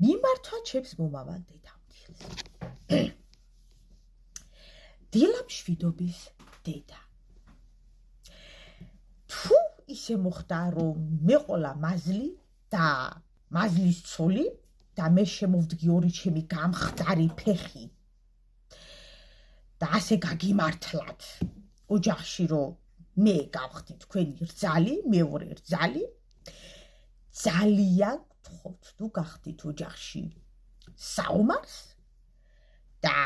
მიმართვა ჩემს მომავალ დედამთილს. დილა მშვიდობის დედა. თუ ისე მოხდა, რომ მეყოლა მაზლი და მაზლის ცოლი და მე შემოვდგი ორი ჩემი გამხდარი ფეხი და ასე გაგიმართლათ ოჯახში, რომ მე გავხდი თქვენი რძალი, მეორე რძალი, ძალიან გთხოვთ თუ გახდით ოჯახში საომარს და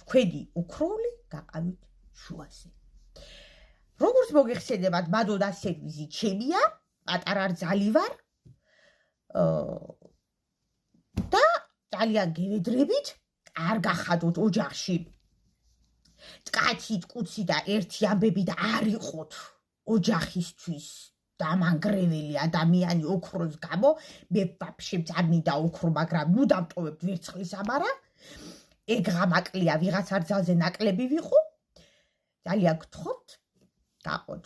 თქვენი უქროვლი გაყავით შუაზე. როგორც მოგეხსენებათ, მადოდა სერვიზი ჩემია, პატარა რძალი ვარ და ძალიან გევედრებით, არ გახადოთ ოჯახში ტკაცი, ტკუცი და ერთი ამბები და არ იყოთ ოჯახისთვის დამანგრეველი ადამიანი ოქროს გამო. მე ვაფშე არ მინდა ოქრო, მაგრამ ნუ დამტოვებთ ვერცხლის ამარა. ეგ ღამაკლია, ვიღაცა რძალზე ნაკლები ვიყო. ძალიან გთხოვთ, გაყოთ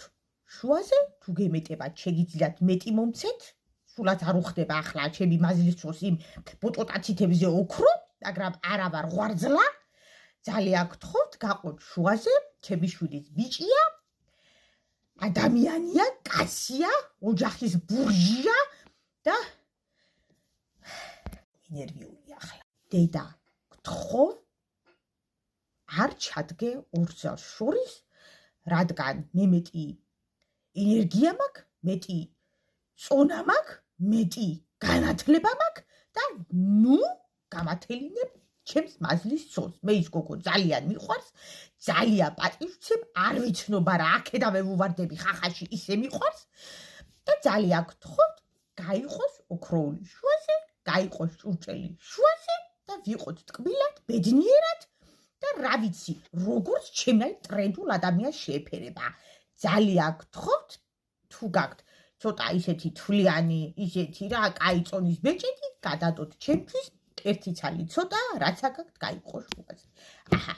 შუაზე, თუ გემეტებათ, შეგიძლიათ მეტი მომცეთ. სულაც არ უხდება ახლა ჩემი მაზლის წოს იმ ბოტოტაცითებზე ოქრო, მაგრამ არა ვარ ღვარძლა. ძალიან გთხოვთ, გაყოთ შუაზე, ჩემი შვილის ბიჭია, ადამიანია, კაცია, ოჯახის ბურჟია და ინერვიული ახლა. დედა, გთხოვ, არ ჩადგე ორ რძალს შორის, რადგან მე მეტი ენერგია მაქვს, მეტი წონა მაქვს, მეტი განათლება მაქვს და ნუ გამათელინებ ჩემს მაზლის ცოლს. მე ის გოგო ძალიან მიყვარს, ძალიან პატივცემ, არ ვიცნობ არა, აქედავე ვუვარდები ხახაში, ისე მიყვარს და ძალიან გთხოვთ, გაიყოს ოქროული შუაზე, გაიყოს ჭურჭელი შუაზე და ვიყოთ ტკბილად, ბედნიერად და რა ვიცი, როგორც ჩემნაირ ტრენდულ ადამიანს შეეფერება. ძალიან გთხოვთ, თუ გაქვთ ცოტა ისეთი თვლიანი, ისეთი რა, კაი წონის ბეჭედი, გადადოთ ჩემთვის ერთი ცალი ცოტა, რაც აკაკთ გაიყოს შუაზე. აჰა.